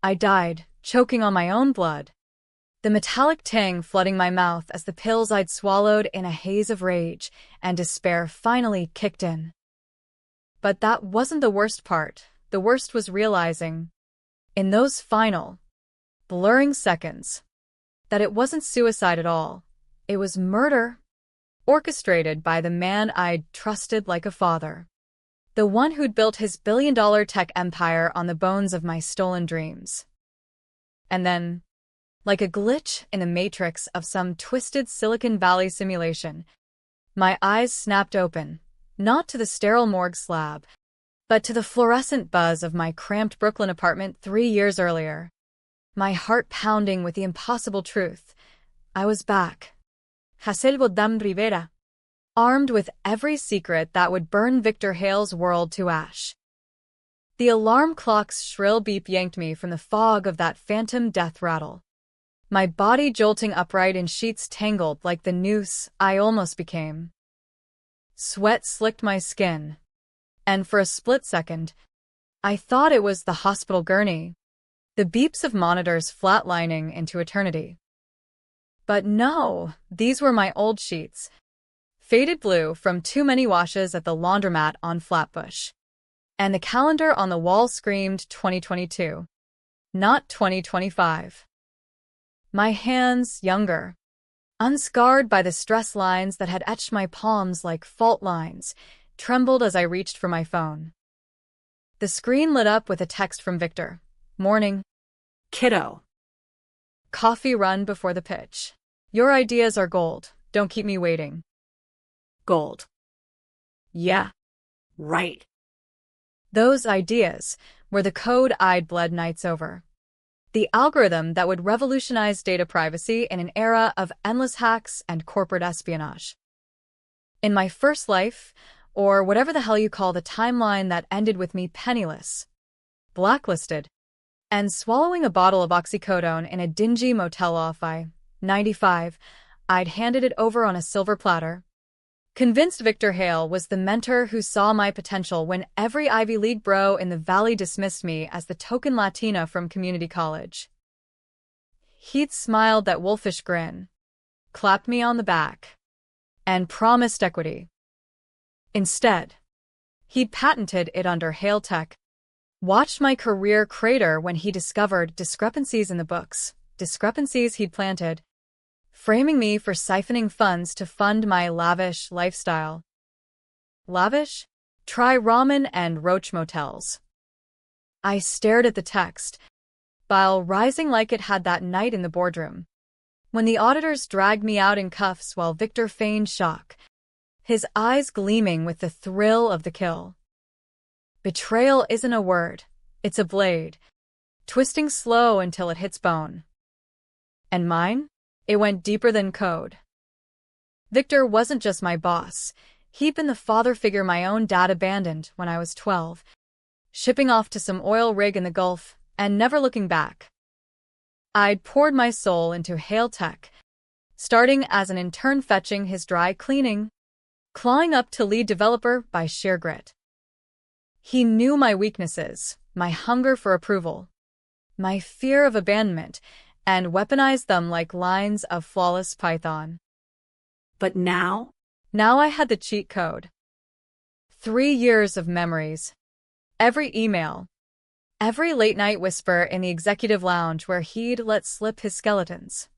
I died, choking on my own blood, the metallic tang flooding my mouth as the pills I'd swallowed in a haze of rage and despair finally kicked in. But that wasn't the worst part. The worst was realizing, in those final, blurring seconds, that it wasn't suicide at all. It was murder, orchestrated by the man I'd trusted like a father. The one who'd built his billion-dollar tech empire on the bones of my stolen dreams. And then, like a glitch in the matrix of some twisted Silicon Valley simulation, my eyes snapped open, not to the sterile morgue slab, but to the fluorescent buzz of my cramped Brooklyn apartment 3 years earlier. My heart pounding with the impossible truth. I was back. Haselvo Dam Rivera. Armed with every secret that would burn Victor Hale's world to ash. The alarm clock's shrill beep yanked me from the fog of that phantom death rattle. My body jolting upright in sheets tangled like the noose I almost became. Sweat slicked my skin, and for a split second, I thought it was the hospital gurney, the beeps of monitors flatlining into eternity. But no, these were my old sheets, faded blue from too many washes at the laundromat on Flatbush. And the calendar on the wall screamed 2022, not 2025. My hands, younger, unscarred by the stress lines that had etched my palms like fault lines, trembled as I reached for my phone. The screen lit up with a text from Victor. Morning. Kiddo. Coffee run before the pitch. Your ideas are gold. Don't keep me waiting. Gold. Yeah. Right. Those ideas were the code I'd bled nights over. The algorithm that would revolutionize data privacy in an era of endless hacks and corporate espionage. In my first life, or whatever the hell you call the timeline that ended with me penniless, blacklisted, and swallowing a bottle of oxycodone in a dingy motel off I-95, I'd handed it over on a silver platter. Convinced Victor Hale was the mentor who saw my potential when every Ivy League bro in the Valley dismissed me as the token Latina from community college. He'd smiled that wolfish grin, clapped me on the back, and promised equity. Instead, he'd patented it under Hale Tech, watched my career crater when he discovered discrepancies in the books, discrepancies he'd planted, framing me for siphoning funds to fund my lavish lifestyle. Lavish? Try ramen and roach motels. I stared at the text, bile rising like it had that night in the boardroom, when the auditors dragged me out in cuffs while Victor feigned shock, his eyes gleaming with the thrill of the kill. Betrayal isn't a word, it's a blade, twisting slow until it hits bone. And mine? It went deeper than code. Victor wasn't just my boss. He'd been the father figure my own dad abandoned when I was 12, shipping off to some oil rig in the Gulf and never looking back. I'd poured my soul into Hale Tech, starting as an intern fetching his dry cleaning, clawing up to lead developer by sheer grit. He knew my weaknesses, my hunger for approval, my fear of abandonment, and weaponized them like lines of flawless Python. But now? Now I had the cheat code. 3 years of memories. Every email. Every late-night whisper in the executive lounge where he'd let slip his skeletons.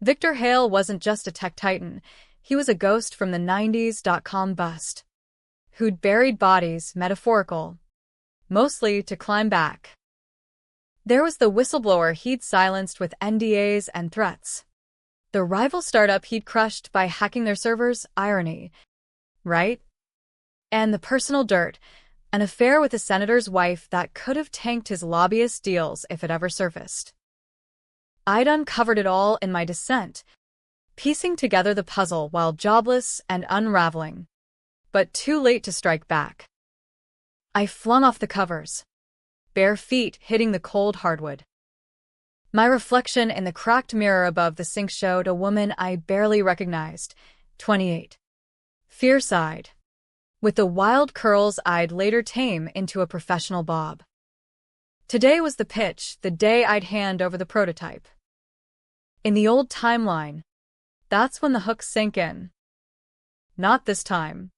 Victor Hale wasn't just a tech titan. He was a ghost from the 90s .com bust, who'd buried bodies, metaphorical, mostly to climb back. There was the whistleblower he'd silenced with NDAs and threats. The rival startup he'd crushed by hacking their servers, irony, right? And the personal dirt, an affair with a senator's wife that could have tanked his lobbyist deals if it ever surfaced. I'd uncovered it all in my descent, piecing together the puzzle while jobless and unraveling, but too late to strike back. I flung off the covers, bare feet hitting the cold hardwood. My reflection in the cracked mirror above the sink showed a woman I barely recognized, 28, fierce-eyed, with the wild curls I'd later tame into a professional bob. Today was the pitch, the day I'd hand over the prototype. In the old timeline, that's when the hooks sink in. Not this time.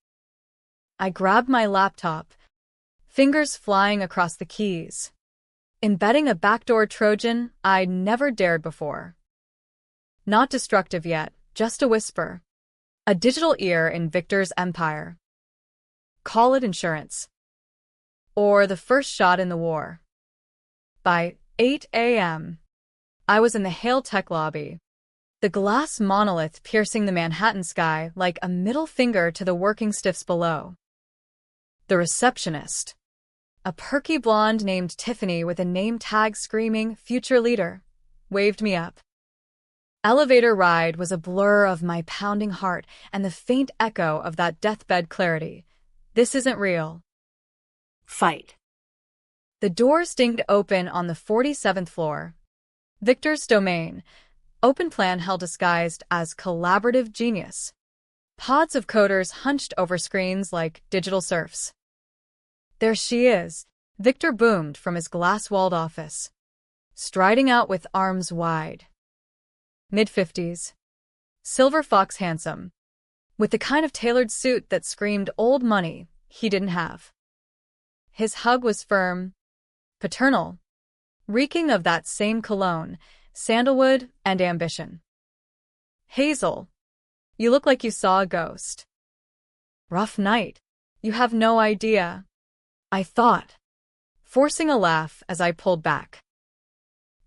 I grabbed my laptop, fingers flying across the keys, embedding a backdoor Trojan I'd never dared before. Not destructive yet, just a whisper. A digital ear in Victor's empire. Call it insurance. Or the first shot in the war. By 8 a.m., I was in the Hale Tech lobby, the glass monolith piercing the Manhattan sky like a middle finger to the working stiffs below. The receptionist, a perky blonde named Tiffany with a name tag screaming "Future Leader," waved me up. Elevator ride was a blur of my pounding heart and the faint echo of that deathbed clarity. This isn't real. Fight. The doors dinged open on the 47th floor. Victor's domain, open plan hell disguised as collaborative genius. Pods of coders hunched over screens like digital serfs. There she is, Victor boomed from his glass-walled office, striding out with arms wide. Mid-50s. Silver fox handsome, with the kind of tailored suit that screamed old money he didn't have. His hug was firm, paternal, reeking of that same cologne, sandalwood, and ambition. "Hazel, you look like you saw a ghost." "Rough night. You have no idea," I thought, forcing a laugh as I pulled back.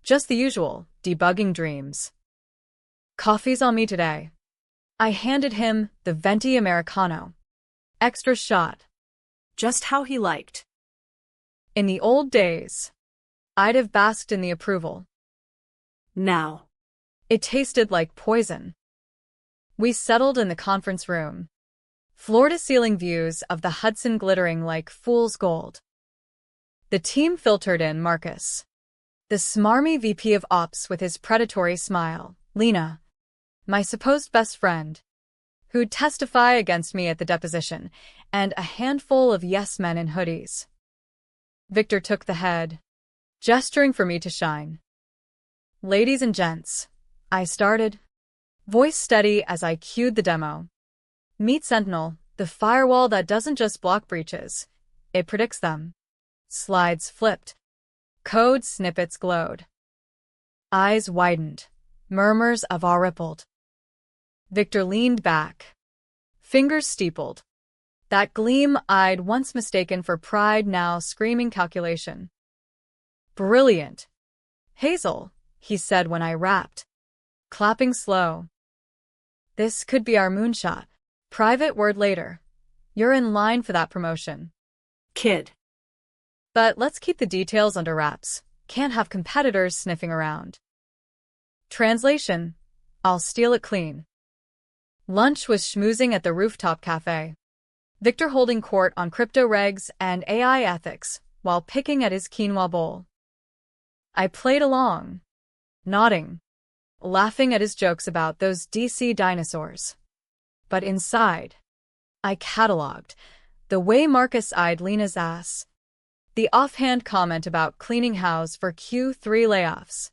"Just the usual, debugging dreams." "Coffee's on me today." I handed him the venti Americano. Extra shot. Just how he liked. In the old days, I'd have basked in the approval. Now, it tasted like poison. We settled in the conference room, floor-to-ceiling views of the Hudson glittering like fool's gold. The team filtered in Marcus, the smarmy VP of Ops with his predatory smile, Lena, my supposed best friend, who'd testify against me at the deposition, and a handful of yes-men in hoodies. Victor took the head, gesturing for me to shine. "Ladies and gents," I started, voice steady as I cued the demo. "Meet Sentinel, the firewall that doesn't just block breaches, it predicts them." Slides flipped. Code snippets glowed. Eyes widened. Murmurs of awe rippled. Victor leaned back, fingers steepled. That gleam I'd once mistaken for pride now screaming calculation. "Brilliant. Hazel," he said when I rapped, clapping slow. "This could be our moonshot. Private word later. You're in line for that promotion." Kid. "But let's keep the details under wraps. Can't have competitors sniffing around." Translation: I'll steal it clean. Lunch was schmoozing at the rooftop cafe. Victor holding court on crypto regs and AI ethics while picking at his quinoa bowl. I played along, nodding, laughing at his jokes about those DC dinosaurs. But inside, I cataloged the way Marcus eyed Lena's ass, the offhand comment about cleaning house for Q3 layoffs.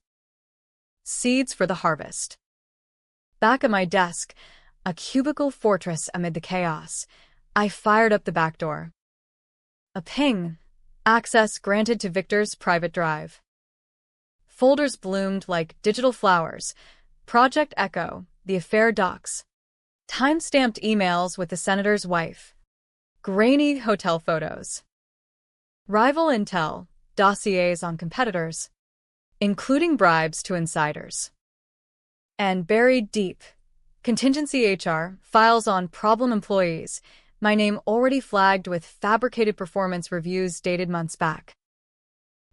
Seeds for the harvest. Back at my desk, a cubicle fortress amid the chaos, I fired up the back door. A ping. Access granted to Victor's private drive. Folders bloomed like digital flowers. Project Echo, the affair docs. Time-stamped emails with the senator's wife. Grainy hotel photos. Rival intel, dossiers on competitors, including bribes to insiders. And buried deep, contingency HR, files on problem employees, my name already flagged with fabricated performance reviews dated months back.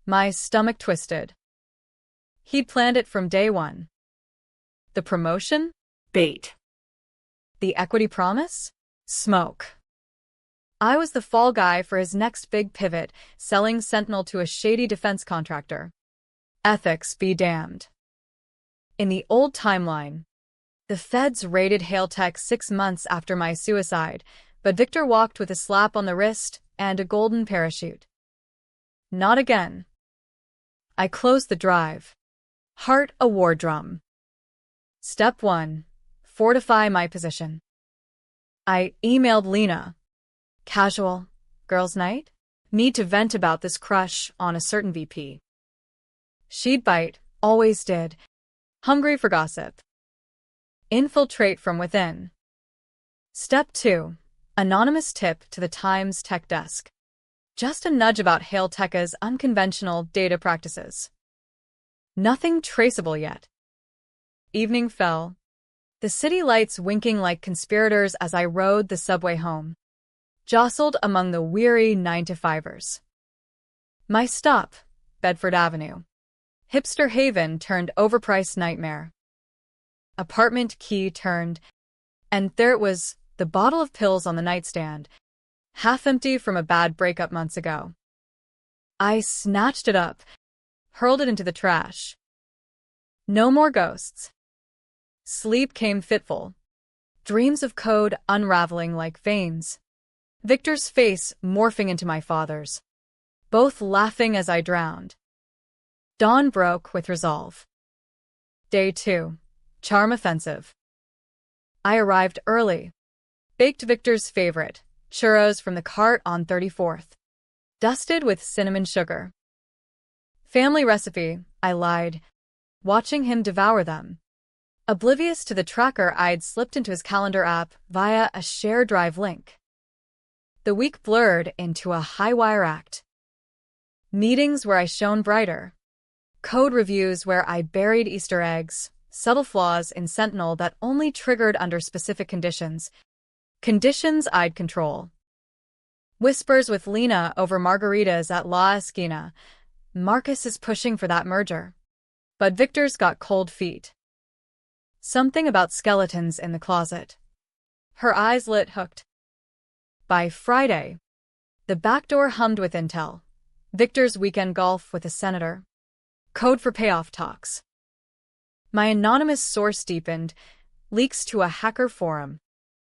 My stomach twisted. He'd planned it from day one. The promotion? Bait. The equity promise? Smoke. I was the fall guy for his next big pivot, selling Sentinel to a shady defense contractor. Ethics be damned. In the old timeline, the feds raided Hale Tech 6 months after my suicide, but Victor walked with a slap on the wrist and a golden parachute. Not again. I closed the drive. Heart a war drum. Step 1. Fortify my position. I emailed Lena. Casual. Girls' night? Need to vent about this crush on a certain VP. She'd bite, always did. Hungry for gossip. Infiltrate from within. Step 2. Anonymous tip to the Times tech desk. Just a nudge about Hail Tech's unconventional data practices. Nothing traceable yet. Evening fell. The city lights winking like conspirators as I rode the subway home. Jostled among the weary 9-to-5ers. My stop, Bedford Avenue. Hipster haven turned overpriced nightmare. Apartment key turned, and there it was, the bottle of pills on the nightstand, half empty from a bad breakup months ago. I snatched it up, hurled it into the trash. No more ghosts. Sleep came fitful. Dreams of code unraveling like veins. Victor's face morphing into my father's. Both laughing as I drowned. Dawn broke with resolve. Day 2. Charm offensive. I arrived early. Baked Victor's favorite, churros from the cart on 34th. Dusted with cinnamon sugar. Family recipe, I lied, watching him devour them. Oblivious to the tracker I'd slipped into his calendar app via a shared drive link. The week blurred into a high-wire act. Meetings where I shone brighter. Code reviews where I buried Easter eggs, subtle flaws in Sentinel that only triggered under specific conditions. Conditions I'd control. Whispers with Lena over margaritas at La Esquina. Marcus is pushing for that merger. But Victor's got cold feet. Something about skeletons in the closet. Her eyes lit hooked. By Friday, the back door hummed with intel. Victor's weekend golf with a senator. Code for payoff talks. My anonymous source deepened, leaks to a hacker forum,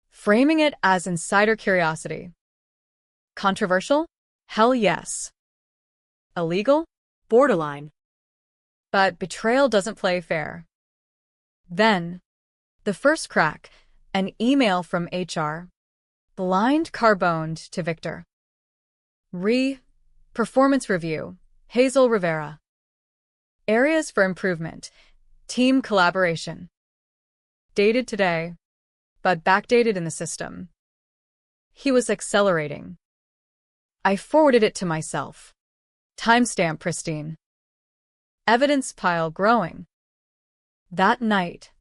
framing it as insider curiosity. Controversial? Hell yes. Illegal? Borderline. But betrayal doesn't play fair. Then, the first crack, an email from HR. Blind carboned to Victor. Performance review, Hazel Rivera. Areas for improvement, team collaboration. Dated today, but backdated in the system. He was accelerating. I forwarded it to myself. Timestamp pristine. Evidence pile growing. That night,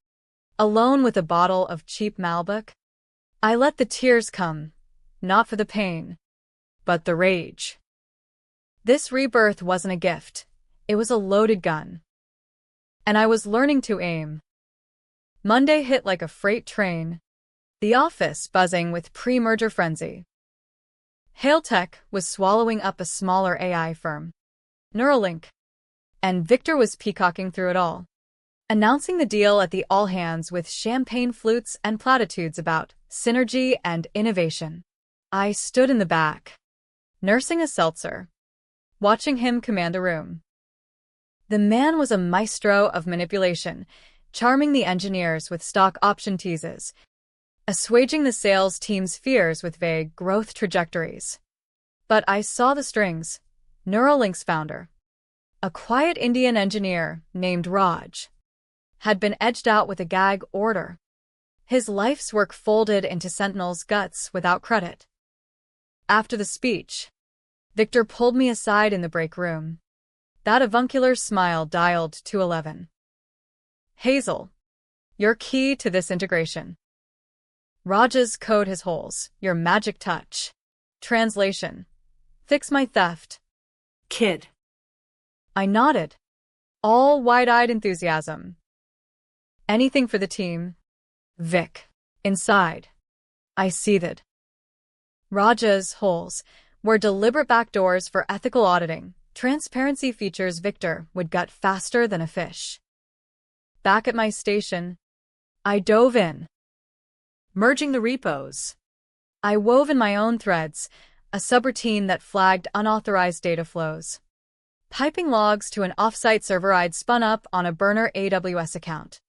alone with a bottle of cheap Malbec, I let the tears come, not for the pain, but the rage. This rebirth wasn't a gift, it was a loaded gun. And I was learning to aim. Monday hit like a freight train, the office buzzing with pre-merger frenzy. Hail Tech was swallowing up a smaller AI firm, Neuralink, and Victor was peacocking through it all, announcing the deal at the all-hands with champagne flutes and platitudes about synergy and innovation. I stood in the back, nursing a seltzer, watching him command the room. The man was a maestro of manipulation, charming the engineers with stock option teases, assuaging the sales team's fears with vague growth trajectories. But I saw the strings. Neuralink's founder, a quiet Indian engineer named Raj, had been edged out with a gag order. His life's work folded into Sentinel's guts without credit. After the speech, Victor pulled me aside in the break room. That avuncular smile dialed to 11. Hazel, you're key to this integration. Raj's code his holes, your magic touch. Translation. Fix my theft. Kid. I nodded, all wide-eyed enthusiasm. Anything for the team. Vic. Inside. I seethed. Raj's holes were deliberate backdoors for ethical auditing, transparency features Victor would gut faster than a fish. Back at my station, I dove in. Merging the repos. I wove in my own threads, a subroutine that flagged unauthorized data flows. piping logs to an offsite server I'd spun up on a burner AWS account.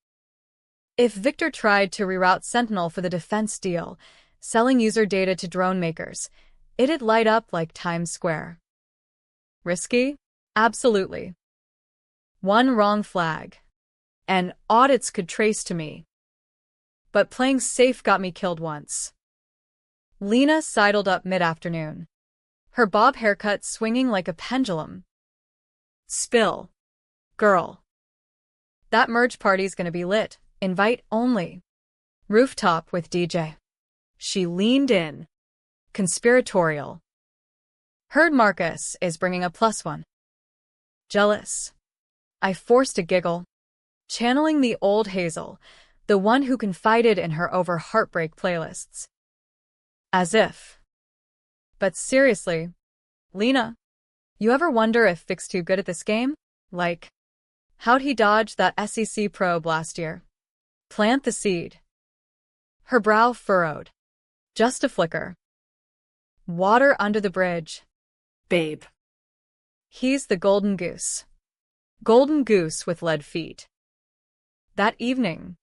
If Victor tried to reroute Sentinel for the defense deal, selling user data to drone makers, it'd light up like Times Square. Risky? Absolutely. One wrong flag, and audits could trace to me. But playing safe got me killed once. Lena sidled up mid-afternoon, her bob haircut swinging like a pendulum. Spill. Girl. That merge party's gonna be lit. Invite only. Rooftop with DJ. She leaned in. Conspiratorial. Heard Marcus is bringing a +1. Jealous. I forced a giggle, channeling the old Hazel, the one who confided in her over heartbreak playlists. As if. But seriously, Lena, you ever wonder if Vic's too good at this game? Like, how'd he dodge that SEC probe last year? Plant the seed. Her brow furrowed. Just a flicker. Water under the bridge. Babe. He's the golden goose. Golden goose with lead feet. That evening,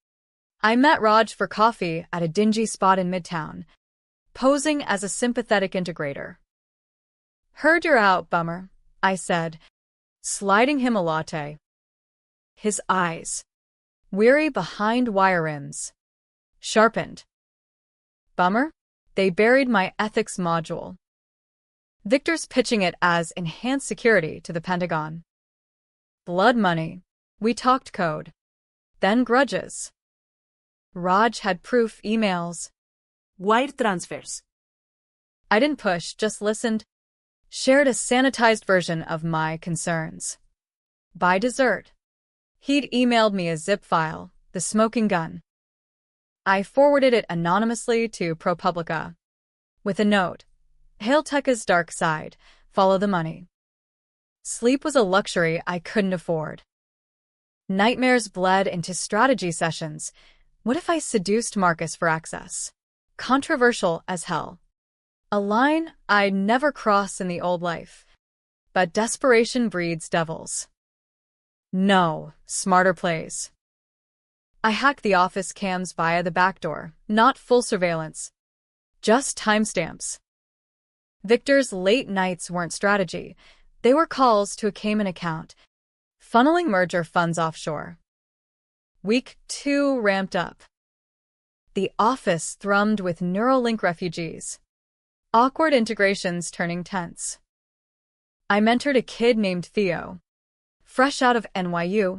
I met Raj for coffee at a dingy spot in Midtown, posing as a sympathetic integrator. Heard you're out, bummer, I said, sliding him a latte. His eyes, weary behind wire rims, sharpened. Bummer? They buried my ethics module. Victor's pitching it as enhanced security to the Pentagon. Blood money. We talked code. Then grudges. Raj had proof emails. Wire transfers. I didn't push, just listened. Shared a sanitized version of my concerns. By dessert, he'd emailed me a zip file, the smoking gun. I forwarded it anonymously to ProPublica, with a note, Hail Tekka's dark side, follow the money. Sleep was a luxury I couldn't afford. Nightmares bled into strategy sessions. What if I seduced Marcus for access? Controversial as hell. A line I'd never cross in the old life. But desperation breeds devils. No, smarter plays. I hacked the office cams via the back door, not full surveillance. Just timestamps. Victor's late nights weren't strategy. They were calls to a Cayman account, funneling merger funds offshore. Week 2 ramped up. The office thrummed with Neuralink refugees. Awkward integrations turning tense. I mentored a kid named Theo, fresh out of NYU,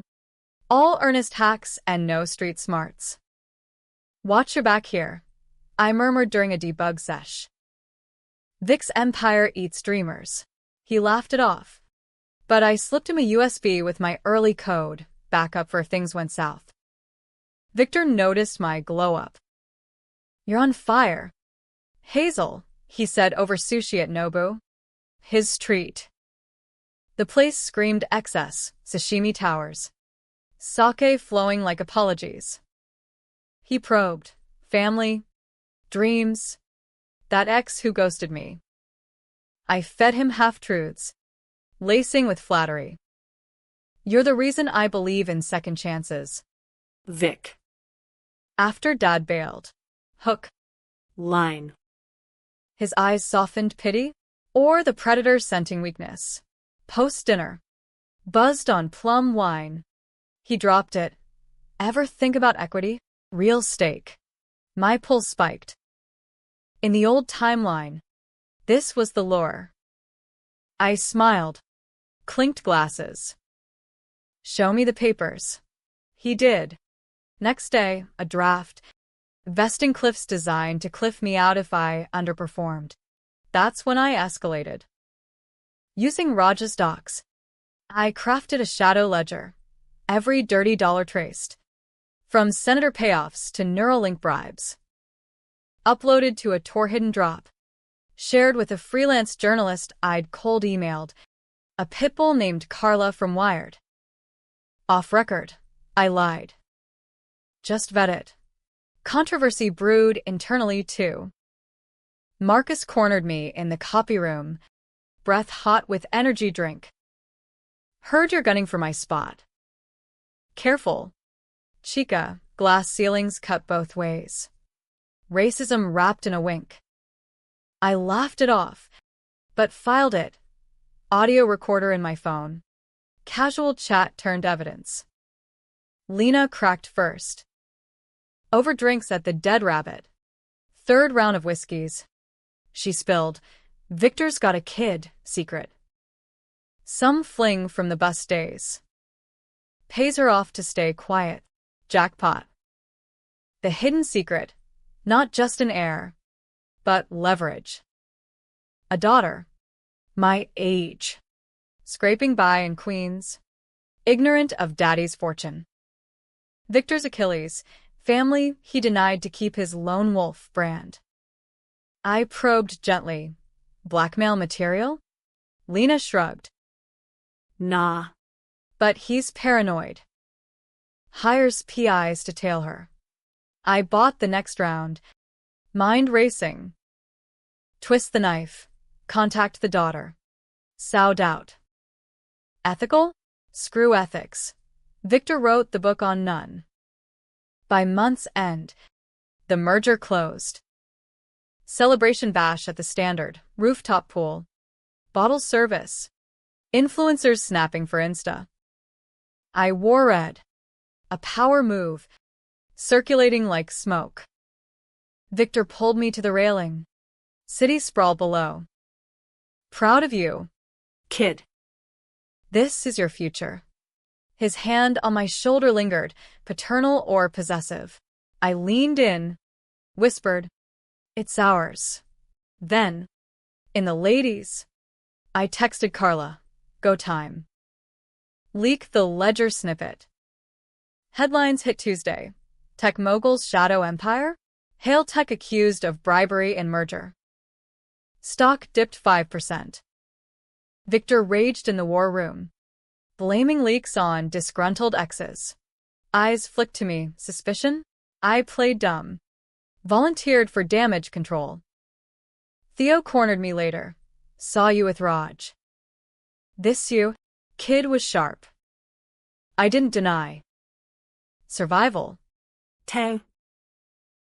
all earnest hacks and no street smarts. Watch your back here, I murmured during a debug sesh. Vic's empire eats dreamers. He laughed it off. But I slipped him a USB with my early code, backup for if things went south. Victor noticed my glow-up. You're on fire. Hazel, he said over sushi at Nobu. His treat. The place screamed excess, sashimi towers. Sake flowing like apologies. He probed. Family. Dreams. That ex who ghosted me. I fed him half-truths, lacing with flattery. You're the reason I believe in second chances. Vic. After Dad bailed. Hook. Line. His eyes softened pity, or the predator scenting weakness. Post-dinner. Buzzed on plum wine. He dropped it. Ever think about equity? Real stake. My pulse spiked. In the old timeline, this was the lore. I smiled. Clinked glasses. Show me the papers. He did. Next day, a draft. Vesting Cliff's design to cliff me out if I underperformed. That's when I escalated. Using Raj's docs, I crafted a shadow ledger. Every dirty dollar traced. From senator payoffs to Neuralink bribes. Uploaded to a Tor-hidden drop. Shared with a freelance journalist I'd cold emailed. A pitbull named Carla from Wired. Off record, I lied. Just vet it. Controversy brewed internally too. Marcus cornered me in the copy room, breath hot with energy drink. Heard you're gunning for my spot. Careful. Chica, glass ceilings cut both ways. Racism wrapped in a wink. I laughed it off, but filed it. Audio recorder in my phone. Casual chat turned evidence. Lena cracked first. Over drinks at the Dead Rabbit. Third round of whiskeys. She spilled. Victor's got a kid, secret. Some fling from the bus days. Pays her off to stay quiet. Jackpot. The hidden secret. Not just an heir, but leverage. A daughter. My age. Scraping by in Queens. Ignorant of daddy's fortune. Victor's Achilles. Family he denied to keep his lone wolf brand. I probed gently. Blackmail material? Lena shrugged. Nah. But he's paranoid. Hires PIs to tail her. I bought the next round. Mind racing. Twist the knife. Contact the daughter. Sowed out. Ethical? Screw ethics. Victor wrote the book on none. By month's end, the merger closed. Celebration bash at the Standard, rooftop pool. Bottle service. Influencers snapping for Insta. I wore red. A power move. Circulating like smoke. Victor pulled me to the railing. City sprawl below. Proud of you. Kid. This is your future. His hand on my shoulder lingered, paternal or possessive. I leaned in, whispered, "It's ours." Then, in the ladies, I texted Carla, "Go time." Leak the ledger snippet. Headlines hit Tuesday. Tech mogul's shadow empire? Hail tech accused of bribery and merger. Stock dipped 5%. Victor raged in the war room, blaming leaks on disgruntled exes. Eyes flicked to me. Suspicion? I played dumb. Volunteered for damage control. Theo cornered me later. Saw you with Raj. This you? Kid was sharp. I didn't deny. Survival. Te.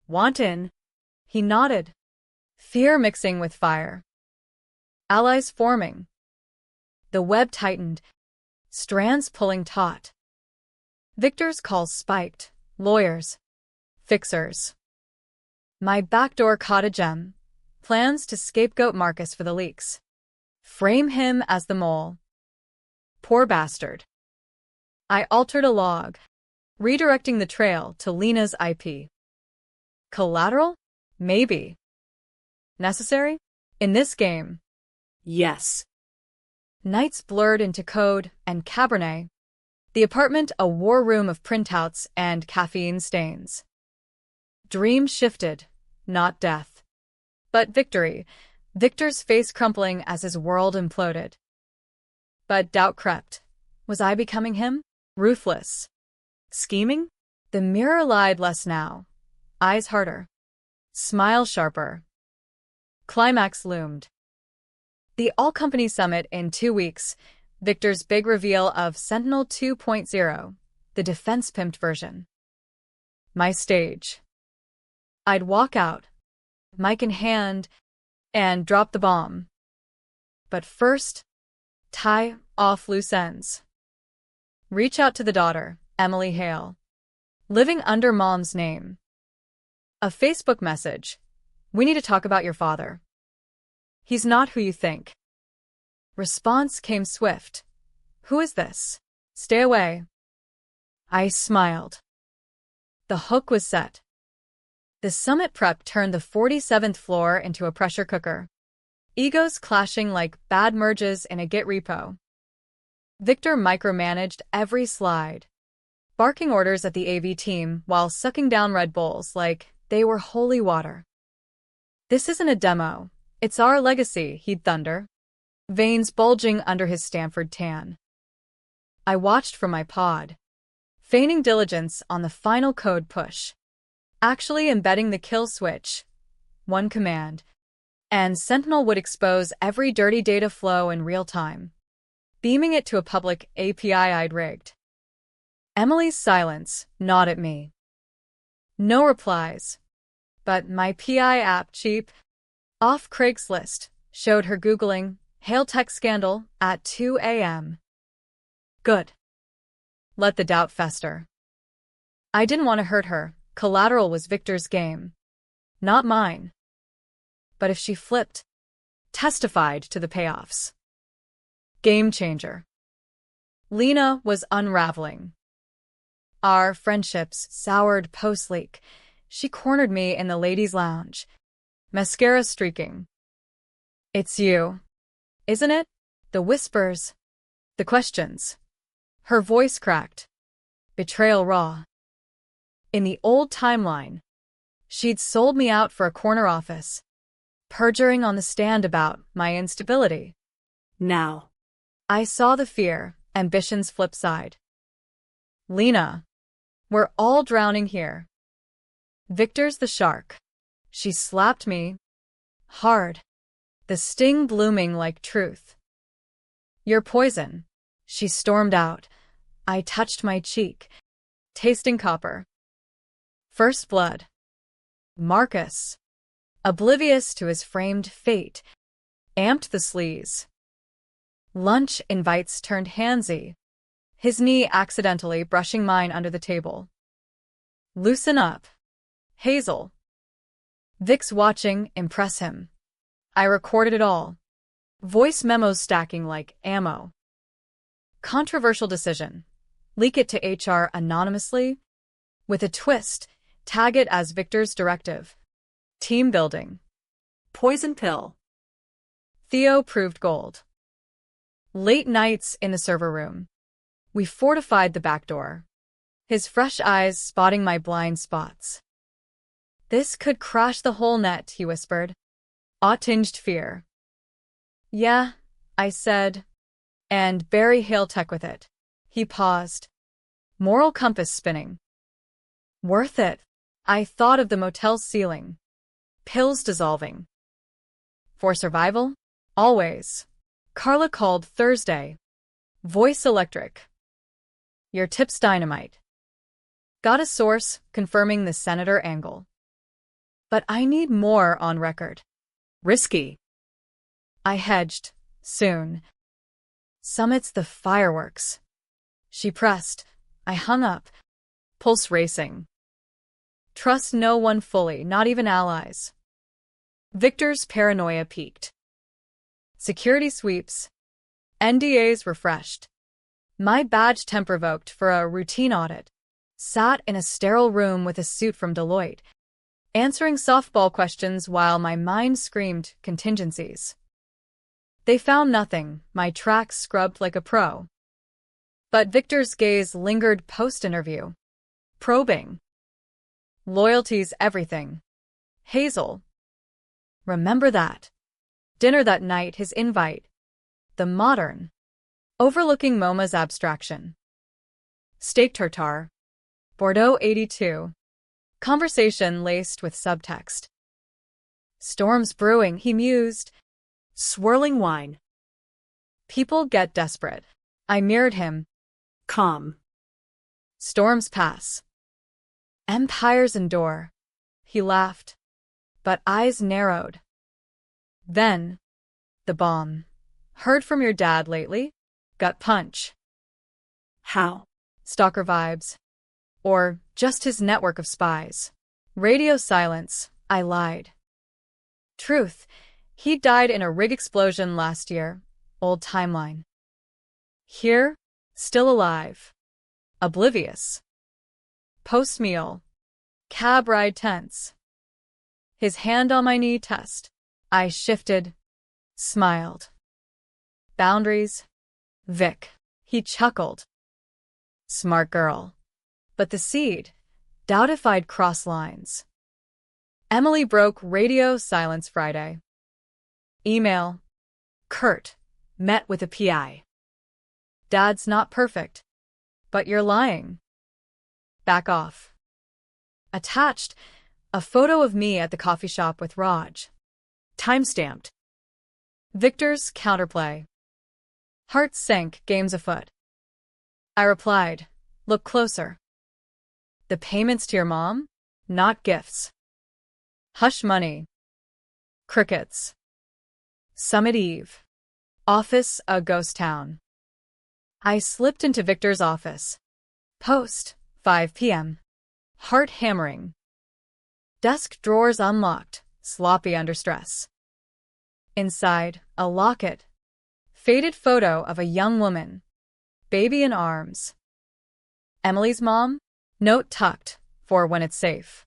Want in? He nodded. Fear mixing with fire. Allies forming. The web tightened. Strands pulling taut. Victor's calls spiked. Lawyers. Fixers. My backdoor caught a gem. Plans to scapegoat Marcus for the leaks. Frame him as the mole. Poor bastard. I altered a log, redirecting the trail to Lena's IP. Collateral? Maybe. Necessary? In this game. Yes. Nights blurred into code and Cabernet. The apartment a war room of printouts and caffeine stains. Dream shifted, not death. But victory. Victor's face crumpling as his world imploded. But doubt crept. Was I becoming him? Ruthless. Scheming? The mirror lied less now. Eyes harder. Smile sharper. Climax loomed. The all-company summit in 2 weeks. Victor's big reveal of Sentinel 2.0, the defense-pimped version. My stage. I'd walk out, mic in hand, and drop the bomb. But first, tie off loose ends. Reach out to the daughter, Emily Hale. Living under mom's name. A Facebook message. We need to talk about your father. He's not who you think. Response came swift. Who is this? Stay away. I smiled. The hook was set. The summit prep turned the 47th floor into a pressure cooker. Egos clashing like bad merges in a Git repo. Victor micromanaged every slide, barking orders at the AV team while sucking down Red Bulls like they were holy water. This isn't a demo. It's our legacy, he'd thunder, veins bulging under his Stanford tan. I watched from my pod, feigning diligence on the final code push, actually embedding the kill switch, one command, and Sentinel would expose every dirty data flow in real time. beaming it to a public API I'd rigged. Emily's silence gnawed at me. No replies. But my PI app, cheap, off Craigslist, showed her Googling Hail Tech Scandal at 2 a.m. Good. Let the doubt fester. I didn't want to hurt her. Collateral was Victor's game, not mine. But if she flipped, testified to the payoffs. Game changer. Lena was unraveling. Our friendships soured post-leak. She cornered me in the ladies' lounge, mascara streaking. It's you, isn't it? The whispers, the questions. Her voice cracked. Betrayal raw. In the old timeline, she'd sold me out for a corner office, perjuring on the stand about my instability. Now, I saw the fear, ambition's flip side. Lena, we're all drowning here. Victor's the shark. She slapped me hard, the sting blooming like truth. You're poison. She stormed out. I touched my cheek, tasting copper. First blood. Marcus, oblivious to his framed fate, amped the sleaze. Lunch invites turned handsy, his knee accidentally brushing mine under the table. Loosen up, Hazel. Vic's watching, impress him. I recorded it all. Voice memos stacking like ammo. Controversial decision. Leak it to HR anonymously. With a twist, tag it as Victor's directive. Team building. poison pill. Theo proved gold. Late nights in the server room. We fortified the back door. His fresh eyes spotting my blind spots. This could crash the whole net, he whispered. Awe-tinged fear. Yeah, I said. And bury Hail Tech with it. He paused. Moral compass spinning. Worth it. I thought of the motel's ceiling. Pills dissolving. For survival? Always. Carla called Thursday. Voice electric. Your tip's dynamite. Got a source confirming the senator angle. But I need more on record. Risky. I hedged. Soon. Summit's the fireworks. She pressed. I hung up. Pulse racing. Trust no one fully, not even allies. Victor's paranoia peaked. Security sweeps. NDAs refreshed. My badge temp revoked for a routine audit. Sat in a sterile room with a suit from Deloitte, answering softball questions while my mind screamed contingencies. They found nothing, my tracks scrubbed like a pro. But Victor's gaze lingered post-interview. Probing. Loyalty's everything. Hazel. Remember that. Dinner that night, his invite. The modern. Overlooking MoMA's abstraction. Steak tartare. Bordeaux 82. Conversation laced with subtext. Storms brewing, he mused. Swirling wine. People get desperate. I mirrored him. Calm. Storms pass. Empires endure. He laughed, but eyes narrowed. Then, the bomb. Heard from your dad lately? Gut punch. How? Stalker vibes. Or just his network of spies. Radio silence. I lied. Truth. He died in a rig explosion last year. Old timeline. Here, still alive. Oblivious. Post-meal. Cab ride tense. His hand on my knee test. I shifted. Smiled. Boundaries. Vic. He chuckled. Smart girl. But the seed. Doubt if I'd cross lines. Emily broke radio silence Friday. Email. Kurt. Met with a PI. Dad's not perfect. But you're lying. Back off. Attached, a photo of me at the coffee shop with Raj. Timestamped. Victor's counterplay. Heart sank, games afoot. I replied, look closer. The payments to your mom? Not gifts. Hush money. Crickets. Summit Eve. Office, a ghost town. I slipped into Victor's office. Post, 5 p.m. Heart hammering. Desk drawers unlocked, sloppy under stress. Inside, a locket. Faded photo of a young woman. Baby in arms. Emily's mom? Note tucked, for when it's safe.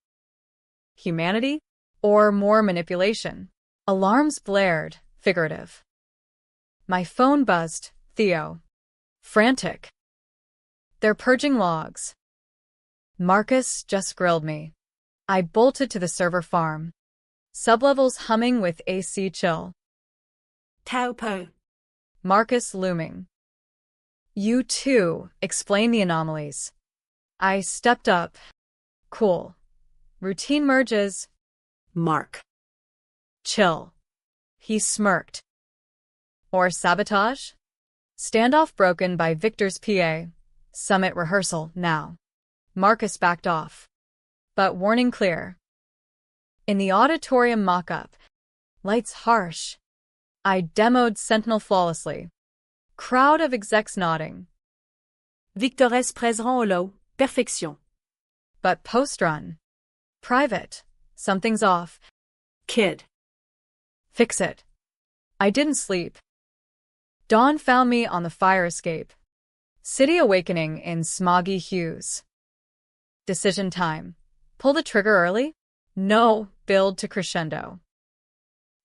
Humanity? Or more manipulation? Alarms blared, figurative. My phone buzzed, Theo. Frantic. They're purging logs. Marcus just grilled me. I bolted to the server farm. Sublevels humming with AC chill. Taupo. Marcus looming. You too, explain the anomalies. I stepped up. Cool. Routine merges. Mark. Chill. He smirked. Or sabotage? Standoff broken by Victor's PA. Summit rehearsal now. Marcus backed off. But warning clear. In the auditorium mock-up. Lights harsh. I demoed Sentinel flawlessly. Crowd of execs nodding. Victor S. présent au lot. Perfection. But post-run. Private. Something's off. Kid. Fix it. I didn't sleep. Dawn found me on the fire escape. City awakening in smoggy hues. Decision time. Pull the trigger early? No, build to crescendo.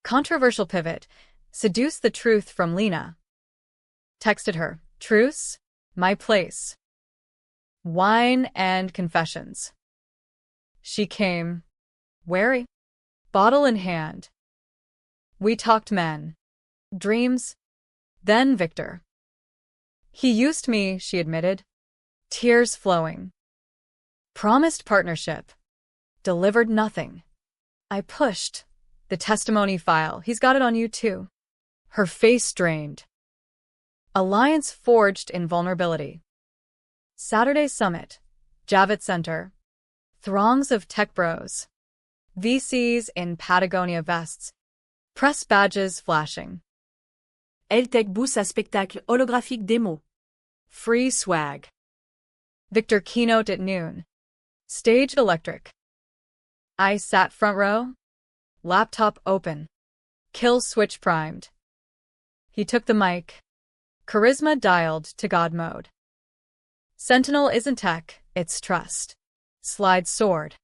Controversial pivot. Seduce the truth from Lena. Texted her. Truce? My place. Wine and confessions. She came. Wary. Bottle in hand. We talked men. Dreams. Then Victor. He used me, she admitted. Tears flowing. Promised partnership. Delivered nothing. I pushed. The testimony file, he's got it on you too. Her face strained. Alliance forged in vulnerability. Saturday Summit. Javits Center. Throngs of tech bros. VCs in Patagonia vests. Press badges flashing. LTech boost à spectacle holographique démo. Free swag. Victor keynote at noon. Stage electric. I sat front row. Laptop open. Kill switch primed. He took the mic. Charisma dialed to God mode. Sentinel isn't tech, it's trust. Slide soared.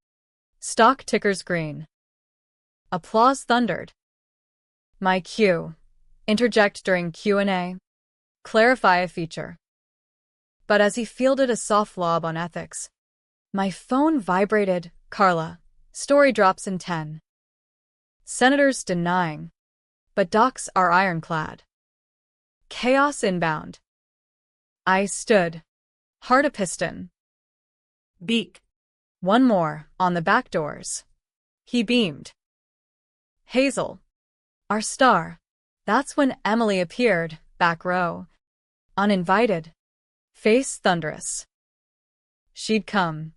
Stock tickers green. Applause thundered. My cue. Interject during Q&A. Clarify a feature. But as he fielded a soft lob on ethics, my phone vibrated. Carla. Story drops in 10. Senators denying. But docs are ironclad. Chaos inbound. I stood. Heart a piston. Beak. One more, on the back doors. He beamed. Hazel. Our star. That's when Emily appeared, back row. Uninvited. Face thunderous. She'd come.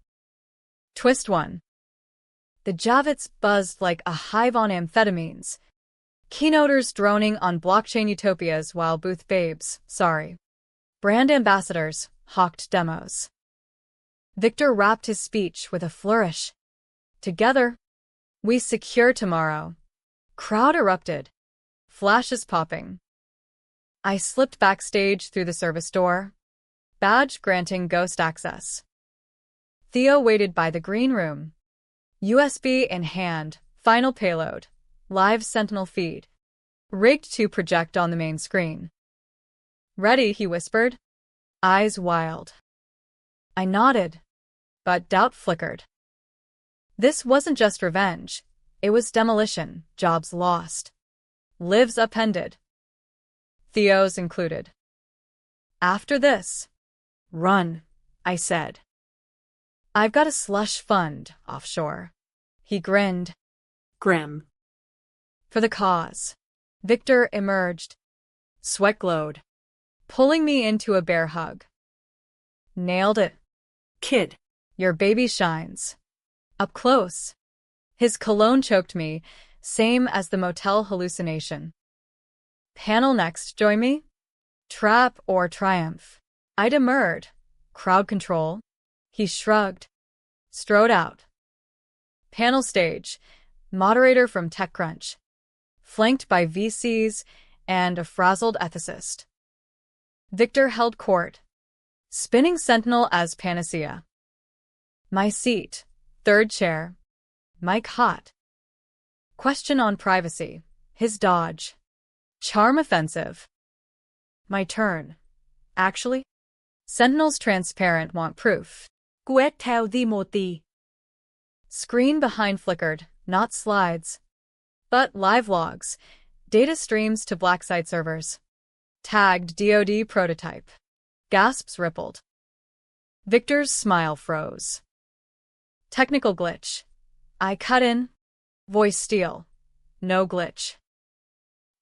Twist one. The Javits buzzed like a hive on amphetamines. Keynoters droning on blockchain utopias while booth babes, brand ambassadors, hawked demos. Victor wrapped his speech with a flourish. Together, we secure tomorrow. Crowd erupted. Flashes popping. I slipped backstage through the service door. Badge granting ghost access. Theo waited by the green room. USB in hand, final payload, live Sentinel feed. Rigged to project on the main screen. Ready, he whispered. Eyes wild. I nodded, but doubt flickered. This wasn't just revenge. It was demolition, jobs lost. Lives upended. Theo's included. After this, run, I said. I've got a slush fund offshore. He grinned. Grim. For the cause. Victor emerged. Sweat glowed. pulling me into a bear hug. Nailed it. Kid. Your baby shines. Up close. His cologne choked me, same as the motel hallucination. Panel next, join me? Trap or triumph? I demurred. Crowd control? He shrugged. Strode out. Panel stage. Moderator from TechCrunch. Flanked by VCs and a frazzled ethicist. Victor held court. Spinning sentinel as panacea. My seat. Third chair. Mic hot. Question on privacy. His dodge. Charm offensive. My turn. Actually? Sentinels transparent want proof. Quét theo đi một tí. Screen behind flickered, not slides. But live logs. Data streams to black site servers. Tagged DoD prototype. Gasps rippled. Victor's smile froze. Technical glitch. I cut in. Voice steal. No glitch.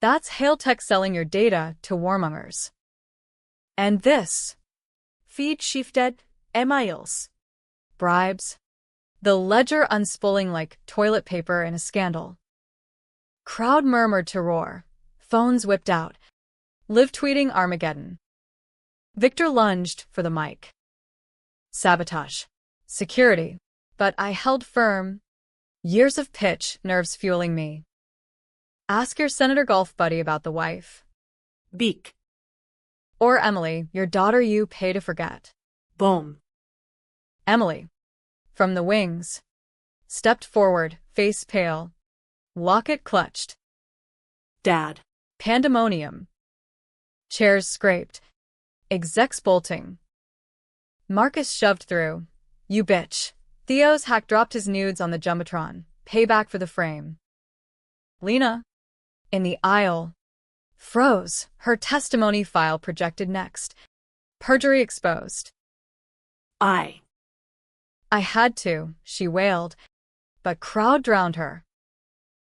That's Hailtech selling your data to warmongers. And this. Feed shifted. Emails. Bribes. The ledger unspooling like toilet paper in a scandal. Crowd murmured to roar. Phones whipped out. Live tweeting Armageddon. Victor lunged for the mic. Sabotage. Security. But I held firm. Years of pitch, nerves fueling me. Ask your Senator Golf buddy about the wife. Beak. Or Emily, your daughter you pay to forget. Boom. Emily. From the wings. Stepped forward, face pale. Locket clutched. Dad. Pandemonium. Chairs scraped. Execs bolting. Marcus shoved through. You bitch. Theo's hack dropped his nudes on the Jumbotron. Payback for the frame. Lena. In the aisle. Froze. Her testimony file projected next. Perjury exposed. I had to, she wailed. But crowd drowned her.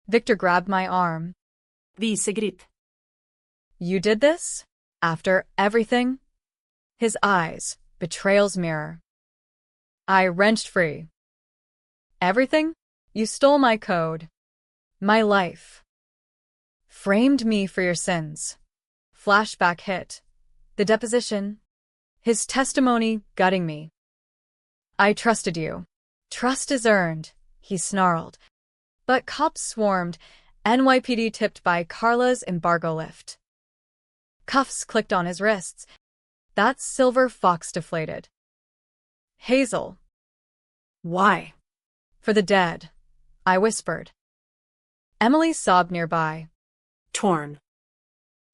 Victor grabbed my arm. Visegrit. You did this? After everything? His eyes, betrayal's mirror. I wrenched free. Everything? You stole my code. My life. Framed me for your sins. Flashback hit. The deposition. His testimony gutting me. I trusted you. Trust is earned, he snarled. But cops swarmed, NYPD tipped by Carla's embargo lift. Cuffs clicked on his wrists. That silver fox deflated. Hazel. Why? For the dead, I whispered. Emily sobbed nearby. Torn.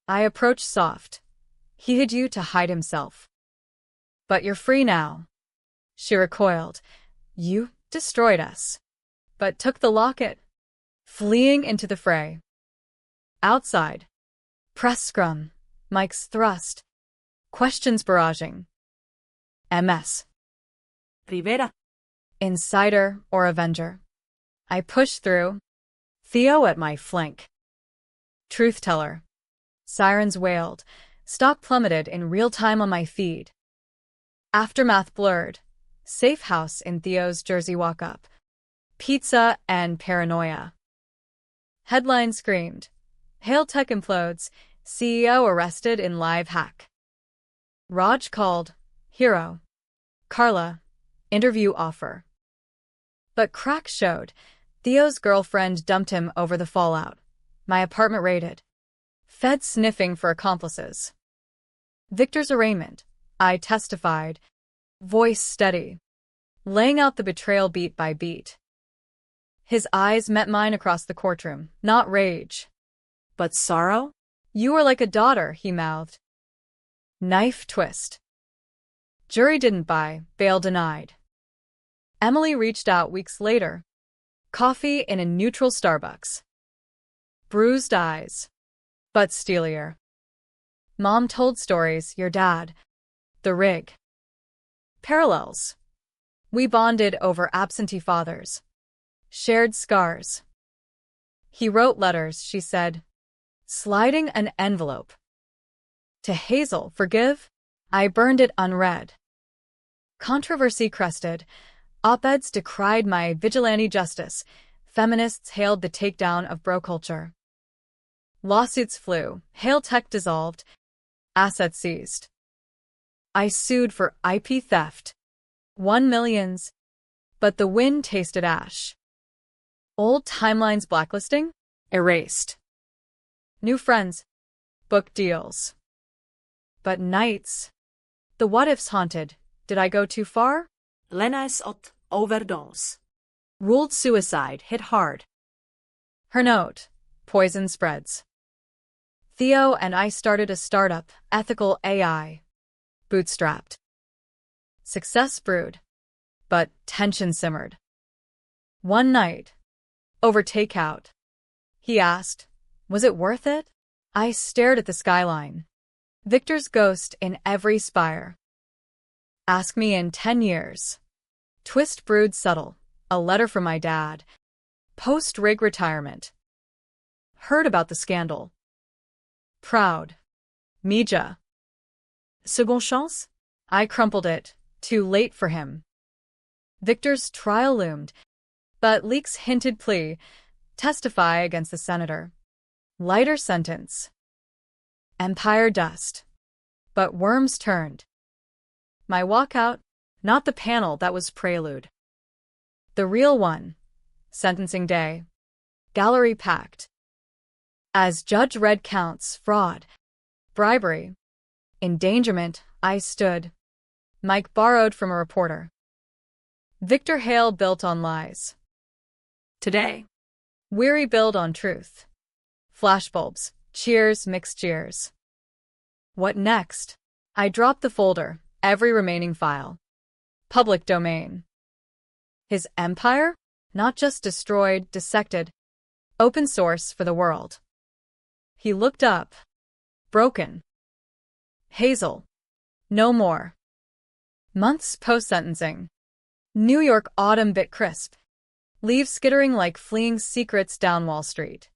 I approached soft. He hid you to hide himself. But you're free now. She recoiled. You destroyed us. But took the locket. Fleeing into the fray. Outside. Press scrum. Mike's thrust. Questions barraging. MS. Rivera. Insider or Avenger. I pushed through. Theo at my flank. Truth teller. Sirens wailed. Stock plummeted in real time on my feed. Aftermath blurred. Safe house in Theo's Jersey walk-up. Pizza and paranoia. Headline screamed. Hailtech implodes. CEO arrested in live hack. Raj called. Hero. Carla. Interview offer. But cracks showed. Theo's girlfriend dumped him over the fallout. My apartment raided. Feds sniffing for accomplices. Victor's arraignment. I testified. Voice steady. Laying out the betrayal beat by beat. His eyes met mine across the courtroom. Not rage. But sorrow? You were like a daughter, he mouthed. Knife twist. Jury didn't buy, bail denied. Emily reached out weeks later. Coffee in a neutral Starbucks. Bruised eyes. But steelier. Mom told stories, your dad. The rig. Parallels. We bonded over absentee fathers. Shared scars. He wrote letters, she said. Sliding an envelope. To Hazel, forgive? I burned it unread. Controversy crested. Op-eds decried my vigilante justice. Feminists hailed the takedown of bro culture. Lawsuits flew. Hail Tech dissolved. Assets seized. I sued for IP theft. Won millions. But the wind tasted ash. Old timelines blacklisting? Erased. New friends. Book deals. But nights. The what-ifs haunted. Did I go too far? Lenas åt overdose. Ruled suicide hit hard. Her note. Poison spreads. Theo and I started a startup, ethical AI. Bootstrapped. Success brewed. But tension simmered. One night. Over takeout. He asked, was it worth it? I stared at the skyline. Victor's ghost in every spire. Ask me in 10 years. Twist brewed subtle. A letter from my dad. Post-rig retirement. Heard about the scandal. Proud. Mija. Second chance? I crumpled it. Too late for him. Victor's trial loomed, but leaks hinted plea. Testify against the senator. Lighter sentence. Empire dust. But worms turned. My walkout, not the panel that was prelude. The real one. Sentencing day. Gallery packed. As judge read counts, fraud, bribery, endangerment, I stood. Mike borrowed from a reporter. Victor Hale built on lies. Today. Weary build on truth. Flashbulbs, cheers, mixed jeers. What next? I dropped the folder, every remaining file. Public domain. His empire? Not just destroyed, dissected. Open source for the world. He looked up. Broken. Hazel. No more. Months post-sentencing. New York autumn bit crisp. Leaves skittering like fleeing secrets down Wall Street.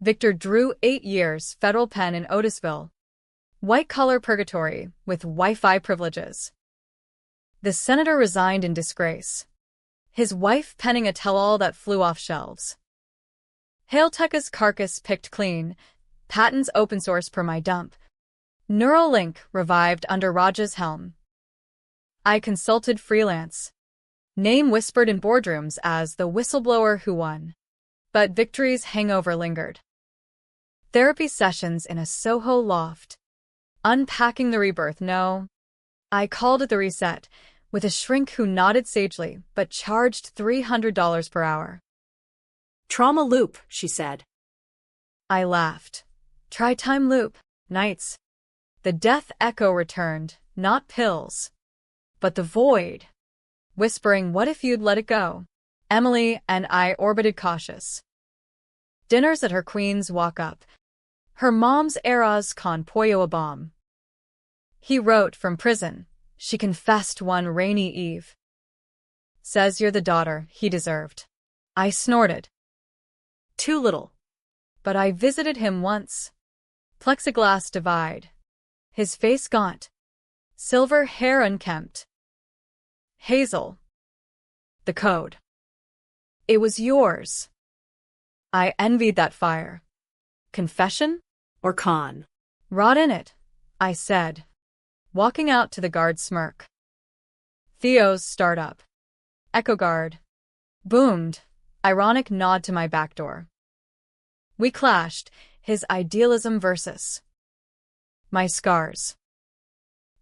Victor drew 8 years federal pen in Otisville. White-collar purgatory with Wi-Fi privileges. The senator resigned in disgrace. His wife penning a tell-all that flew off shelves. Hailteka's carcass picked clean. Patents open source per my dump. Neuralink revived under Raj's helm. I consulted freelance. Name whispered in boardrooms as the whistleblower who won. But victory's hangover lingered. Therapy sessions in a Soho loft. Unpacking the rebirth, no. I called it the reset, with a shrink who nodded sagely but charged $300 per hour. Trauma loop, she said. I laughed. Try time loop, nights. The death echo returned, not pills. But the void. Whispering, what if you'd let it go? Emily and I orbited cautious. Dinners at her queen's walk-up. Her mom's eras con pollo a bomb. He wrote from prison. She confessed one rainy eve. Says you're the daughter he deserved. I snorted. Too little. But I visited him once. Plexiglass divide. His face gaunt. Silver hair unkempt. Hazel. The code. It was yours. I envied that fire. Confession? Or con? Rot in it, I said, walking out to the guard's smirk. Theo's startup. Echo guard. Boomed. Ironic nod to my back door. We clashed, his idealism versus my scars.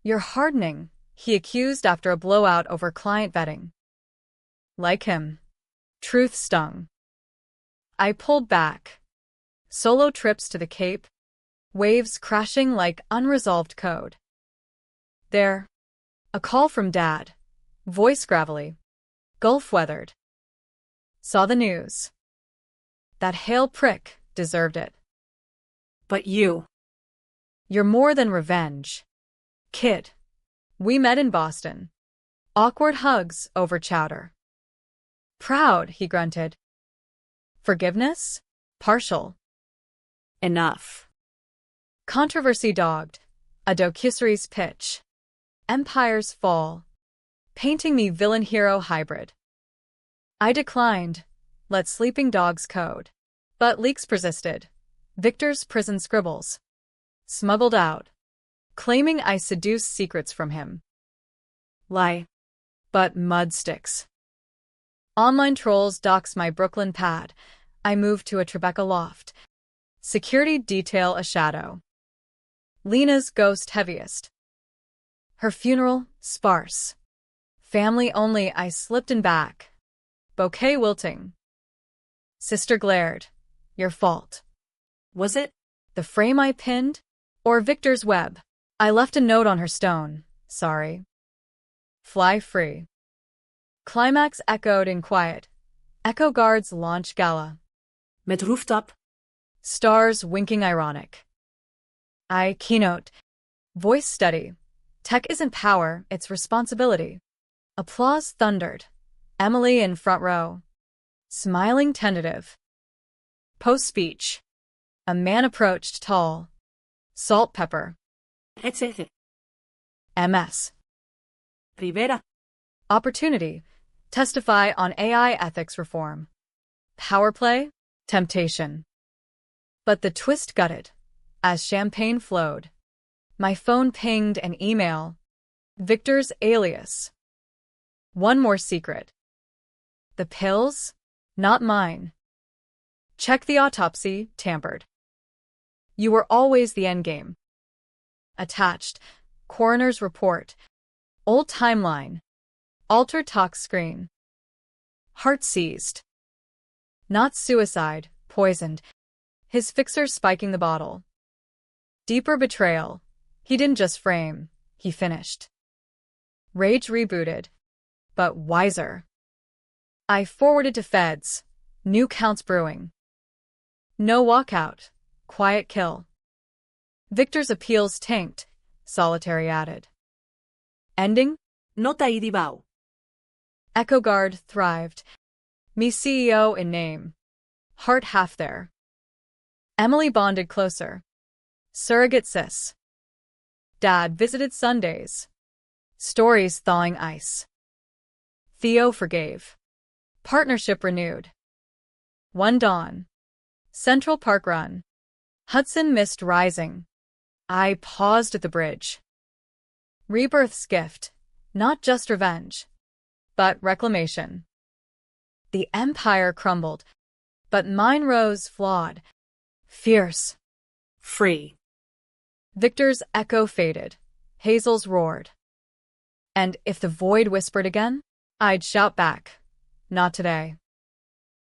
You're hardening, he accused after a blowout over client vetting. Like him. Truth stung. I pulled back. Solo trips to the Cape. Waves crashing like unresolved code. There. A call from Dad. Voice gravelly. Gulf weathered. Saw the news. That Hale prick deserved it. But you. You're more than revenge. Kid. We met in Boston. Awkward hugs over chowder. Proud, he grunted. Forgiveness? Partial. Enough. Controversy dogged. A docuseries pitch. Empires fall. Painting me villain-hero hybrid. I declined. Let sleeping dogs code. But leaks persisted. Victor's prison scribbles. Smuggled out. Claiming I seduced secrets from him. Lie. But mud sticks. Online trolls dox my Brooklyn pad. I move to a Tribeca loft. Security detail a shadow. Lena's ghost heaviest. Her funeral, sparse. Family only I slipped in back. Bouquet wilting. Sister glared. Your fault. Was it? The frame I pinned? Or Victor's web? I left a note on her stone. Sorry. Fly free. Climax echoed in quiet. Echo Guard's launch gala. Met rooftop. Stars winking ironic. I keynote. Voice steady. Tech isn't power, it's responsibility. Applause thundered. Emily in front row. Smiling tentative. Post-speech. A man approached tall. Salt pepper. Etc. MS. Rivera. Opportunity. Testify on AI ethics reform. Power play. Temptation. But the twist gutted. As champagne flowed. My phone pinged an email. Victor's alias. One more secret. The pills? Not mine. Check the autopsy, tampered. You were always the endgame. Attached. Coroner's report. Old timeline. Altered talk screen. Heart seized. Not suicide, poisoned. His fixer spiking the bottle. Deeper betrayal. He didn't just frame, he finished. Rage rebooted. But wiser. I forwarded to feds. New counts brewing. No walkout. Quiet kill. Victor's appeals tanked. Solitary added. Ending? Nota y dibao. Echo Guard thrived. Me CEO in name. Heart half there. Emily bonded closer. Surrogate sis. Dad visited Sundays. Stories thawing ice. Theo forgave. Partnership renewed. One dawn. Central Park run. Hudson mist rising. I paused at the bridge. Rebirth's gift. Not just revenge. But reclamation. The empire crumbled. But mine rose flawed. Fierce. Free. Victor's echo faded. Hazel's roared. And if the void whispered again, I'd shout back. Not today.